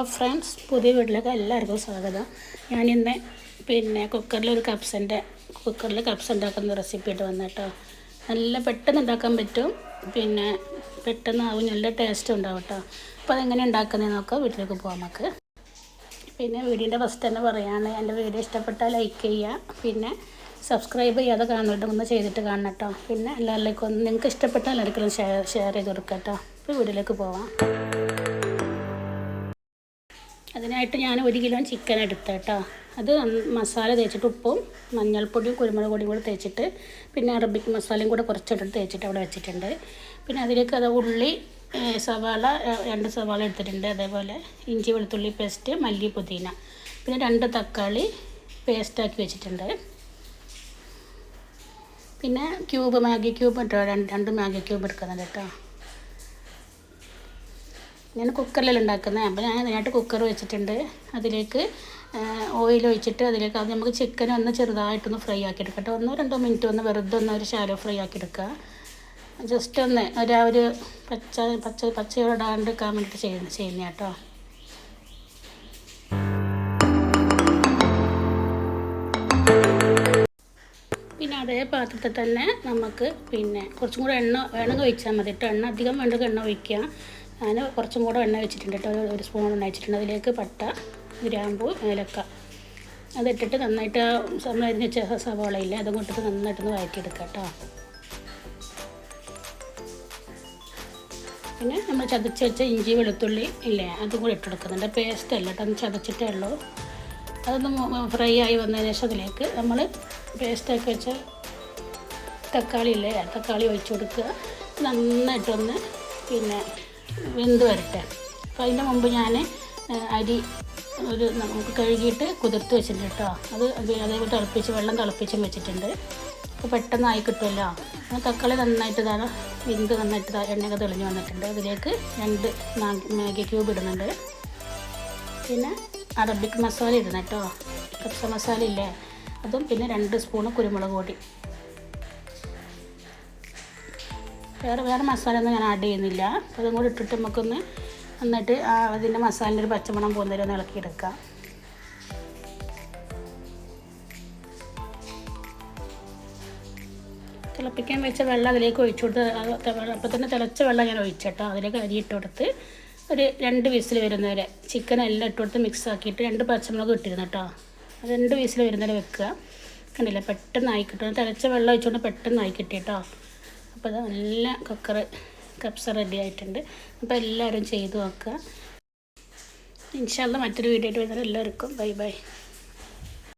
Hello friends, പുതിയ വീട്ടിലേക്ക് എല്ലാവർക്കും സ്വാഗതം. ഞാനിന്ന് കുക്കറിൽ കപ്സ് ഉണ്ടാക്കുന്ന റെസിപ്പി ആയിട്ട് വന്നു കേട്ടോ. നല്ല പെട്ടെന്ന് ഉണ്ടാക്കാൻ പറ്റും, പെട്ടെന്നാവും, നല്ല ടേസ്റ്റ് ഉണ്ടാവും കേട്ടോ. അപ്പോൾ അതെങ്ങനെ ഉണ്ടാക്കുന്നത് നോക്കാം. വീട്ടിലേക്ക് പോകാം നമുക്ക്. വീഡിയോൻ്റെ ഫസ്റ്റ് തന്നെ പറയുകയാണ്, എൻ്റെ വീഡിയോ ഇഷ്ടപ്പെട്ടാൽ ലൈക്ക് ചെയ്യുക, സബ്സ്ക്രൈബ് ചെയ്യാതെ കാണുന്നുണ്ടെങ്കിൽ ചെയ്തിട്ട് കാണണം കേട്ടോ. എല്ലാവരിലേക്കും നിങ്ങൾക്ക് ഇഷ്ടപ്പെട്ടാൽ എല്ലാവർക്കും ഷെയർ ചെയ്ത് കൊടുക്കാം കേട്ടോ. അപ്പോൾ വീഡിയോയിലേക്ക് പോവാം. അതിനായിട്ട് ഞാൻ 1 കിലോ ചിക്കൻ എടുത്ത കേട്ടോ. അത് മസാല തേച്ചിട്ട് ഉപ്പും മഞ്ഞൾപ്പൊടിയും കുരുമുളക് പൊടിയും കൂടെ തേച്ചിട്ട്, അറബിക് മസാലയും കൂടെ കുറച്ചെടുത്ത് തേച്ചിട്ട് അവിടെ വെച്ചിട്ടുണ്ട്. അതിലേക്ക് ഉള്ളി, സവാള 2 സവാള എടുത്തിട്ടുണ്ട്. അതേപോലെ ഇഞ്ചി വെളുത്തുള്ളി പേസ്റ്റ്, മല്ലി പുതിന, 2 തക്കാളി പേസ്റ്റാക്കി വെച്ചിട്ടുണ്ട്. മാഗി ക്യൂബ് ഇട്ടോ, 2 മാഗി ക്യൂബ് എടുക്കുന്നുണ്ട് കേട്ടോ. ഞാൻ കുക്കറിലാണ് ഉണ്ടാക്കുന്നത്. അപ്പോൾ ഞാൻ അതിനായിട്ട് കുക്കർ വെച്ചിട്ടുണ്ട്. അതിലേക്ക് ഓയിൽ ഒഴിച്ചിട്ട് അതിലേക്ക് അത് നമുക്ക് ചിക്കൻ ഒന്ന് ചെറുതായിട്ടൊന്ന് ഫ്രൈ ആക്കി എടുക്കട്ടെ. 1-2 മിനിറ്റ് വെറുതെ ഒരു ഷാലോ ഫ്രൈ ആക്കി എടുക്കുക. ജസ്റ്റ് ഒരു പച്ചയോടാണ്ട് എടുക്കാൻ വേണ്ടിയിട്ട് ചെയ്യുന്ന കേട്ടോ. അതേ പാത്രത്തിൽ തന്നെ നമുക്ക് കുറച്ചും കൂടെ എണ്ണ വേണമെങ്കിൽ ഒഴിച്ചാൽ മതി കേട്ടോ. എണ്ണ അധികം വേണ്ടെങ്കിൽ എണ്ണ ഒഴിക്കുക. ഞാൻ കുറച്ചും കൂടെ എണ്ണ വെച്ചിട്ടുണ്ട് കേട്ടോ. 1 സ്പൂൺ എണ്ണ വെച്ചിട്ടുണ്ട്. അതിലേക്ക് പട്ട, ഗ്രാമ്പൂ, ഏലക്ക അതിട്ടിട്ട് നന്നായിട്ട് അരിഞ്ഞ സവാളയില്ലേ അതും കൊണ്ടിട്ട് നന്നായിട്ടൊന്ന് വഴറ്റിയെടുക്കുക കേട്ടോ. നമ്മൾ ചതച്ച് വെച്ച ഇഞ്ചി വെളുത്തുള്ളി ഇല്ലേ അതും കൂടി ഇട്ടെടുക്കുന്നുണ്ട്. പേസ്റ്റ് അല്ല കേട്ടോ, ഒന്ന് ചതച്ചിട്ടേ ഉള്ളൂ. അതൊന്ന് ഫ്രൈ ആയി വന്നതിന് ശേഷം അതിലേക്ക് നമ്മൾ പേസ്റ്റാക്കി വെച്ച തക്കാളി ഒഴിച്ച് കൊടുക്കുക. നന്നായിട്ടൊന്ന് വെന്ത് വരട്ടെ. അപ്പോൾ അതിൻ്റെ മുമ്പ് ഞാൻ അരി നമുക്ക് കഴുകിയിട്ട് കുതിർത്ത് വെച്ചിട്ടുണ്ട് കേട്ടോ. അതേപോലെ വെള്ളം തിളപ്പിച്ചും വെച്ചിട്ടുണ്ട്. അപ്പോൾ പെട്ടെന്നായി കിട്ടുമല്ലോ. തക്കാളി നന്നായിട്ട് നന്നായിട്ട് എണ്ണയൊക്കെ തെളിഞ്ഞ് വന്നിട്ടുണ്ട്. അതിലേക്ക് 2 മാഗി ക്യൂബ് ഇടുന്നുണ്ട്. അറബിക് മസാല ഇടുന്നു കേട്ടോ. കപ്സ മസാല ഇല്ലേ അതും, 2 സ്പൂണ് കുരുമുളക് പൊടി. വേറെ മസാല ഒന്നും ഞാൻ ആഡ് ചെയ്യുന്നില്ല. അപ്പോൾ അതും കൂടി ഇട്ടിട്ട് നമുക്കൊന്ന് നന്നായിട്ട് അതിൻ്റെ മസാലൻ്റെ ഒരു പച്ചമണം പോകുന്നവരെ ഒന്ന് ഇളക്കിയെടുക്കാം. തിളപ്പിക്കാൻ വെച്ച വെള്ളം അതിലേക്ക് ഒഴിച്ചു കൊടുത്ത്, അപ്പോൾ തന്നെ തിളച്ച വെള്ളം ഞാൻ ഒഴിച്ചേട്ടോ. അതിലേക്ക് അരി ഇട്ട് കൊടുത്ത് ഒരു 2 വിസിൽ വരുന്നവരെ ചിക്കൻ എല്ലാം ഇട്ട് കൊടുത്ത് മിക്സ് ആക്കിയിട്ട് 2 പച്ചമുളക് ഇട്ടിരുന്നു കേട്ടോ. 2 വിസിൽ വരുന്നവരെ വെക്കുക. കണ്ടില്ല, പെട്ടെന്നായി കിട്ടും. തിളച്ച വെള്ളം ഒഴിച്ചുകൊണ്ട് പെട്ടെന്നായി കിട്ടി കേട്ടോ. അപ്പോൾ അത് നല്ല കപ്സ റെഡി ആയിട്ടുണ്ട്. അപ്പോൾ എല്ലാവരും ചെയ്ത് നോക്കുക. ഇൻഷാ അല്ലാഹ് മറ്റൊരു വീഡിയോ ആയിട്ട് വരുന്നത് എല്ലാവർക്കും ബൈ ബൈ.